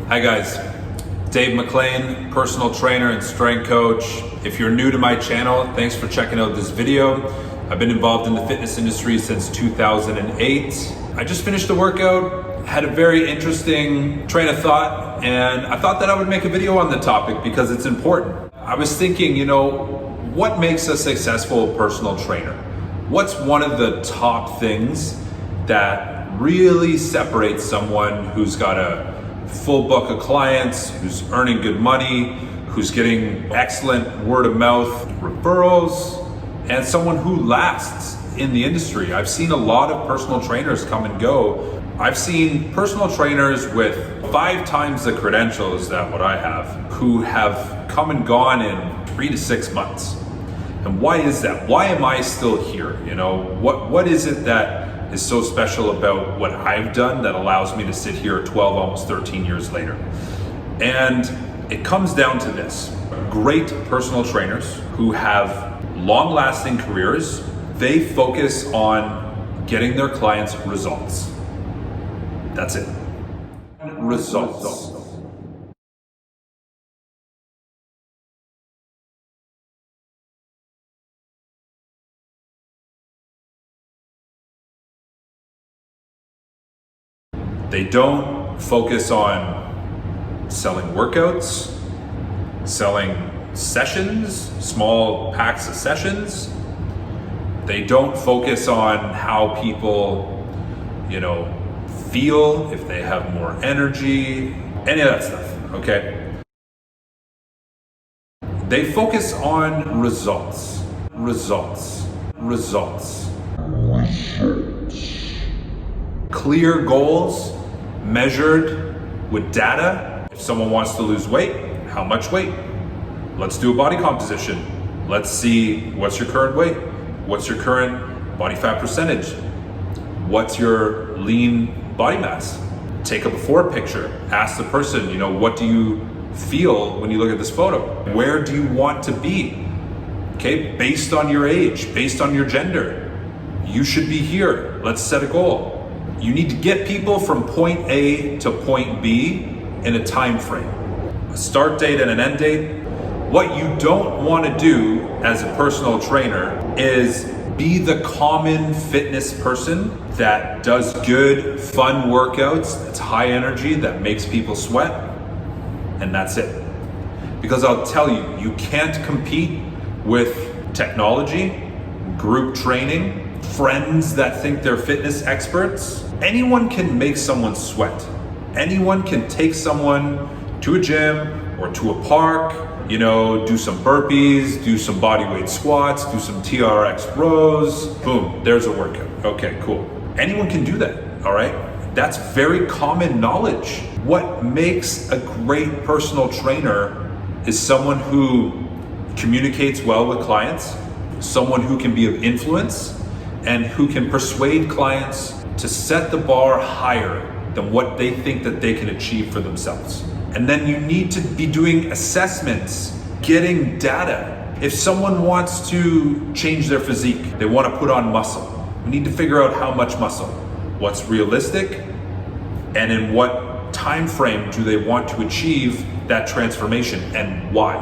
Hi guys, Dave MacLean, personal trainer and strength coach. If you're new to my channel, thanks for checking out this video. I've been involved in the fitness industry since 2008. I just finished a workout, had a very interesting train of thought, and I thought that I would make a video on the topic because it's important. I was thinking, what makes a successful personal trainer? What's one of the top things that really separates someone who's got a full book of clients, who's earning good money, who's getting excellent word of mouth referrals, and someone who lasts in the industry? I've seen a lot of personal trainers come and go. I've seen personal trainers with 5 times the credentials that what I have, who have come and gone in 3 to 6 months. And why is that? Why am I still here? What is it that is so special about what I've done that allows me to sit here 12, almost 13 years later? And it comes down to this. Great personal trainers who have long-lasting careers, they focus on getting their clients results. That's it. Results. They don't focus on selling workouts, selling sessions, small packs of sessions. They don't focus on how people, feel, if they have more energy, any of that stuff, okay? They focus on results. Clear goals, measured with data. If someone wants to lose weight, how much weight? Let's do a body composition. Let's see what's your current weight, what's your current body fat percentage, what's your lean body mass. Take a before picture, ask the person, what do you feel when you look at this photo? Where do you want to be? Okay, based on your age, based on your gender, you should be here. Let's set a goal. You need to get people from point A to point B in a time frame. A start date and an end date. What you don't want to do as a personal trainer is be the common fitness person that does good, fun workouts, that's high energy, that makes people sweat, and that's it. Because I'll tell you, you can't compete with technology, group training, friends that think they're fitness experts. Anyone can make someone sweat. Anyone can take someone to a gym or to a park, do some burpees, do some bodyweight squats, do some TRX rows, boom, there's a workout. Okay, cool. Anyone can do that, all right? That's very common knowledge. What makes a great personal trainer is someone who communicates well with clients, someone who can be of influence, and who can persuade clients to set the bar higher than what they think that they can achieve for themselves. And then you need to be doing assessments, getting data. If someone wants to change their physique, they want to put on muscle, we need to figure out how much muscle, what's realistic, and in what time frame do they want to achieve that transformation, and why.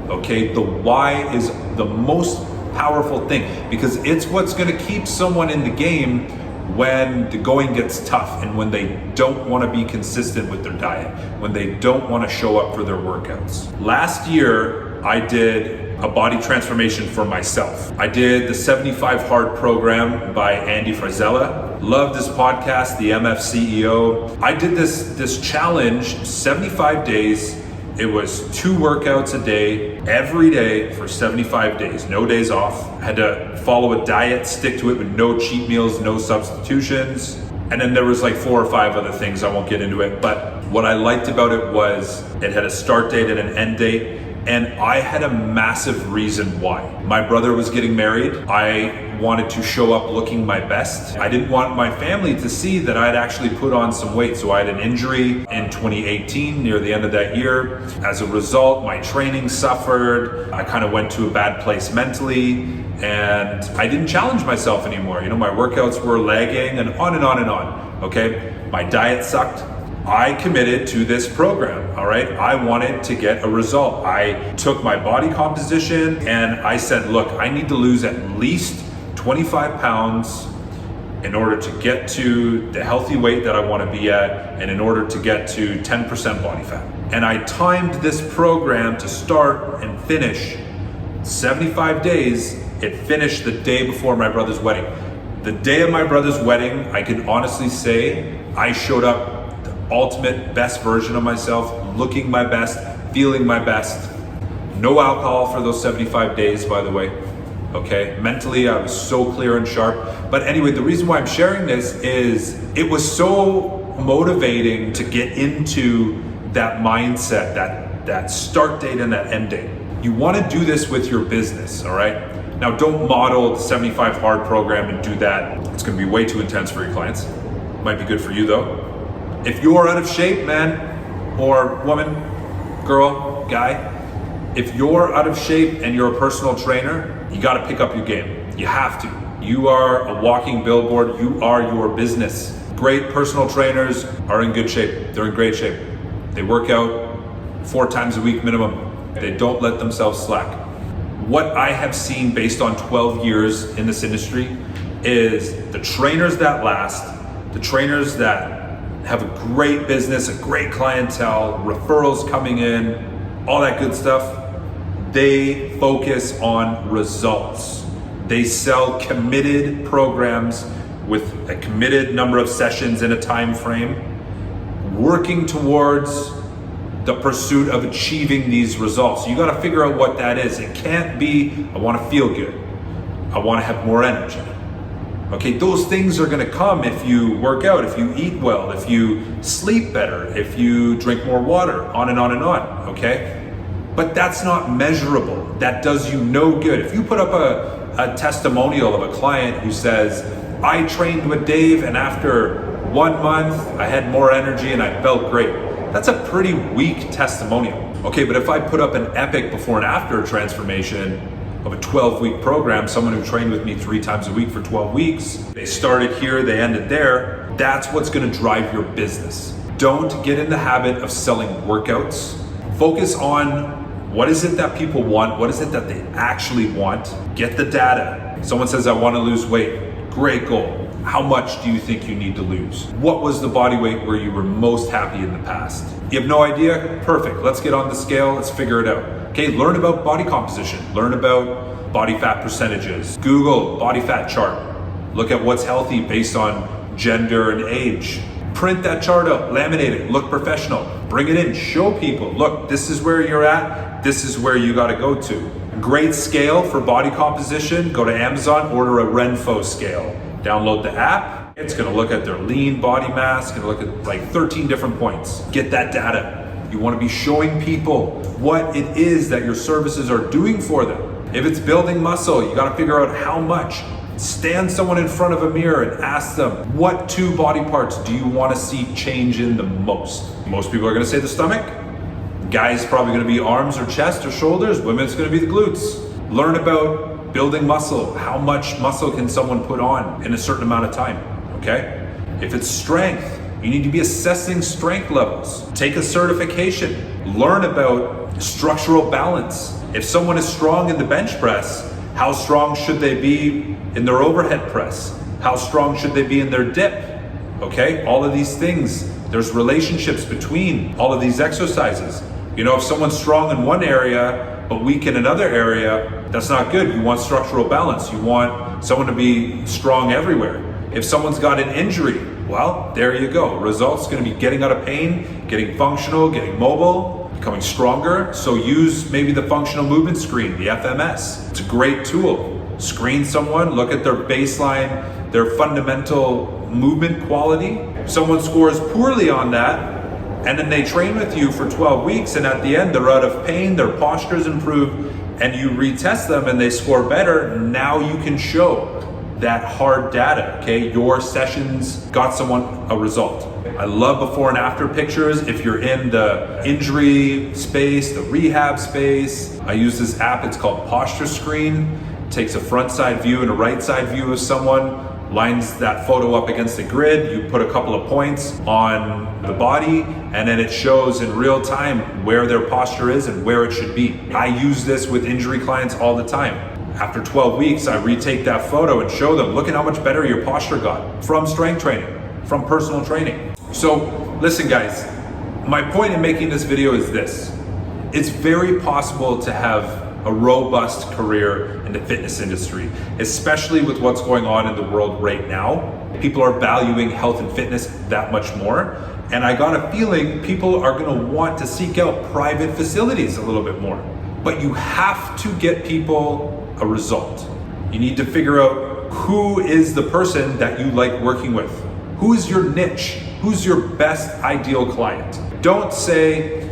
Okay, the why is the most powerful thing, because it's what's going to keep someone in the game when the going gets tough and when they don't want to be consistent with their diet, when they don't want to show up for their workouts. Last year, I did a body transformation for myself. I did the 75 Hard program by Andy Frisella. Love this podcast, the MF CEO. I did this challenge, 75 days. It was 2 workouts a day, every day for 75 days, no days off. I had to follow a diet, stick to it with no cheat meals, no substitutions. And then there was like 4 or 5 other things, I won't get into it. But what I liked about it was it had a start date and an end date. And I had a massive reason why. My brother was getting married. I wanted to show up looking my best. I didn't want my family to see that I'd actually put on some weight. So I had an injury in 2018, near the end of that year. As a result, my training suffered. I kind of went to a bad place mentally, and I didn't challenge myself anymore. My workouts were lagging, and on and on and on, okay? My diet sucked. I committed to this program, all right? I wanted to get a result. I took my body composition and I said, look, I need to lose at least 25 pounds in order to get to the healthy weight that I want to be at, and in order to get to 10% body fat. And I timed this program to start and finish 75 days. It finished the day before my brother's wedding. The day of my brother's wedding, I can honestly say I showed up the ultimate best version of myself, looking my best, feeling my best. No alcohol for those 75 days, by the way. Okay, mentally I was so clear and sharp. But anyway, the reason why I'm sharing this is it was so motivating to get into that mindset, that start date and that end date. You want to do this with your business, all right? Now, don't model the 75 hard program and do that. It's going to be way too intense for your clients. Might be good for you though. If you're out of shape, man or woman, girl, guy, if you're out of shape and you're a personal trainer, you got to pick up your game. You have to. You are a walking billboard. You are your business. Great personal trainers are in good shape. They're in great shape. They work out 4 times a week minimum. They don't let themselves slack. What I have seen based on 12 years in this industry is the trainers that last, the trainers that have a great business, a great clientele, referrals coming in, all that good stuff, they focus on results. They sell committed programs with a committed number of sessions in a time frame, working towards the pursuit of achieving these results. You got to figure out what that is. It can't be, I want to feel good. I want to have more energy. Okay, those things are going to come if you work out, if you eat well, if you sleep better, if you drink more water, on and on and on, okay? But that's not measurable. That does you no good. If you put up a testimonial of a client who says, I trained with Dave and after 1 month, I had more energy and I felt great. That's a pretty weak testimonial. Okay, but if I put up an epic before and after transformation of a 12-week program, someone who trained with me 3 times a week for 12 weeks, they started here, they ended there, that's what's gonna drive your business. Don't get in the habit of selling workouts. Focus on what is it that people want? What is it that they actually want? Get the data. Someone says, I want to lose weight. Great goal. How much do you think you need to lose? What was the body weight where you were most happy in the past? You have no idea? Perfect. Let's get on the scale. Let's figure it out. Okay, learn about body composition. Learn about body fat percentages. Google body fat chart. Look at what's healthy based on gender and age. Print that chart out, laminate it, look professional, bring it in, show people, look, this is where you're at, this is where you gotta go to. Great scale for body composition, go to Amazon, order a Renfo scale. Download the app, it's gonna look at their lean body mass, gonna look at like 13 different points. Get that data. You wanna be showing people what it is that your services are doing for them. If it's building muscle, you gotta figure out how much. Stand someone in front of a mirror and ask them, what 2 body parts do you want to see change in the most? Most people are going to say the stomach. Guys probably going to be arms or chest or shoulders. Women's going to be the glutes. Learn about building muscle. How much muscle can someone put on in a certain amount of time? Okay? If it's strength, you need to be assessing strength levels. Take a certification. Learn about structural balance. If someone is strong in the bench press, how strong should they be in their overhead press? How strong should they be in their dip? Okay, all of these things, there's relationships between all of these exercises. You know, if someone's strong in one area, but weak in another area, that's not good. You want structural balance. You want someone to be strong everywhere. If someone's got an injury, well, there you go. Results gonna be getting out of pain, getting functional, getting mobile, becoming stronger. So use maybe the functional movement screen, the FMS. It's a great tool. Screen someone, look at their baseline, their fundamental movement quality. If someone scores poorly on that, and then they train with you for 12 weeks, and at the end they're out of pain, their posture's improved, and you retest them and they score better, now you can show that hard data, okay? Your sessions got someone a result. I love before and after pictures. If you're in the injury space, the rehab space, I use this app, it's called Posture Screen. It takes a front side view and a right side view of someone, lines that photo up against the grid, you put a couple of points on the body, and then it shows in real time where their posture is and where it should be. I use this with injury clients all the time. After 12 weeks, I retake that photo and show them, look at how much better your posture got from strength training, from personal training. So listen guys, my point in making this video is this. It's very possible to have a robust career in the fitness industry, especially with what's going on in the world right now. People are valuing health and fitness that much more. And I got a feeling people are gonna want to seek out private facilities a little bit more. But you have to get people a result. You need to figure out who is the person that you like working with. Who is your niche? Who's your best ideal client? Don't say,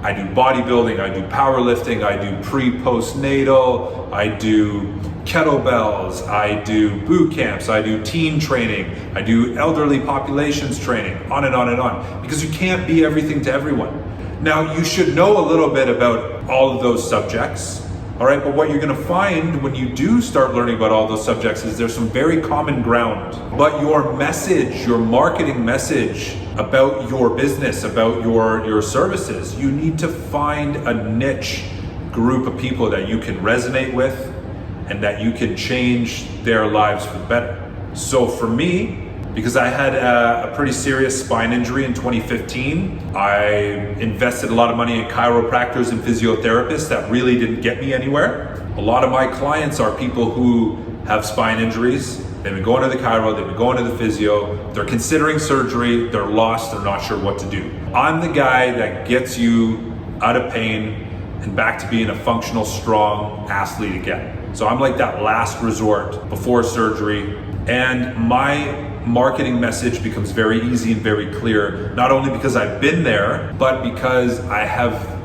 I do bodybuilding, I do powerlifting, I do pre-postnatal, I do kettlebells, I do boot camps, I do teen training, I do elderly populations training, on and on and on. Because you can't be everything to everyone. Now, you should know a little bit about all of those subjects, all right? But what you're gonna find when you do start learning about all those subjects is there's some very common ground. But your message, your marketing message about your business, about your services, you need to find a niche group of people that you can resonate with and that you can change their lives for the better. So for me, because I had a pretty serious spine injury in 2015, I invested a lot of money in chiropractors and physiotherapists that really didn't get me anywhere. A lot of my clients are people who have spine injuries. They've been going to the chiro, they've been going to the physio, they're considering surgery, they're lost, they're not sure what to do. I'm the guy that gets you out of pain and back to being a functional, strong athlete again. So I'm like that last resort before surgery. And my marketing message becomes very easy and very clear, not only because I've been there, but because I have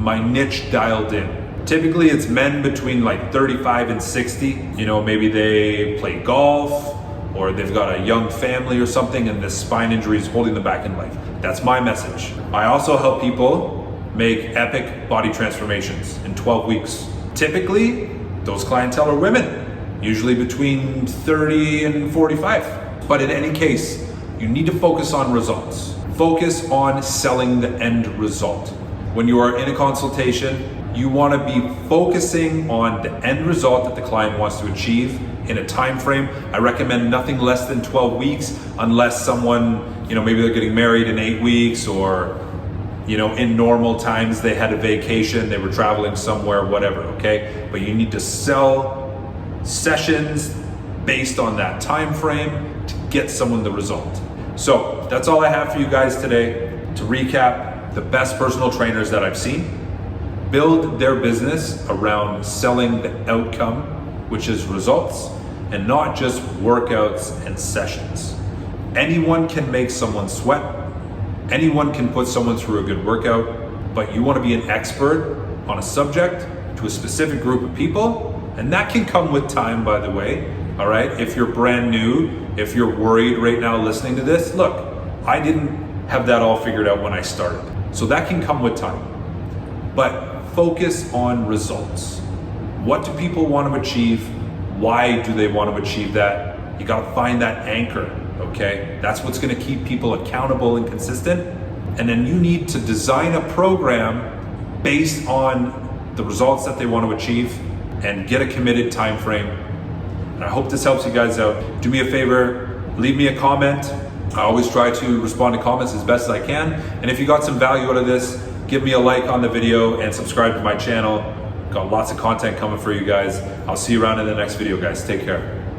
my niche dialed in. Typically it's men between like 35 and 60. You know, maybe they play golf or they've got a young family or something and this spine injury is holding them back in life. That's my message. I also help people make epic body transformations in 12 weeks. Typically, those clientele are women, usually between 30 and 45. But in any case, you need to focus on results. Focus on selling the end result. When you are in a consultation, you want to be focusing on the end result that the client wants to achieve in a time frame. I recommend nothing less than 12 weeks unless someone, you know, maybe they're getting married in 8 weeks or, you know, in normal times they had a vacation, they were traveling somewhere, whatever, okay? But you need to sell sessions based on that time frame to get someone the result. So that's all I have for you guys today. To recap, the best personal trainers that I've seen build their business around selling the outcome, which is results, and not just workouts and sessions. Anyone can make someone sweat. Anyone can put someone through a good workout, but you want to be an expert on a subject to a specific group of people, and that can come with time, by the way, all right? If you're brand new, if you're worried right now listening to this, look, I didn't have that all figured out when I started. So that can come with time. But focus on results. What do people want to achieve? Why do they want to achieve that? You got to find that anchor, okay? That's what's going to keep people accountable and consistent. And then you need to design a program based on the results that they want to achieve and get a committed time frame. And I hope this helps you guys out. Do me a favor, leave me a comment. I always try to respond to comments as best as I can. And if you got some value out of this, give me a like on the video and subscribe to my channel. Got lots of content coming for you guys. I'll see you around in the next video, guys. Take care.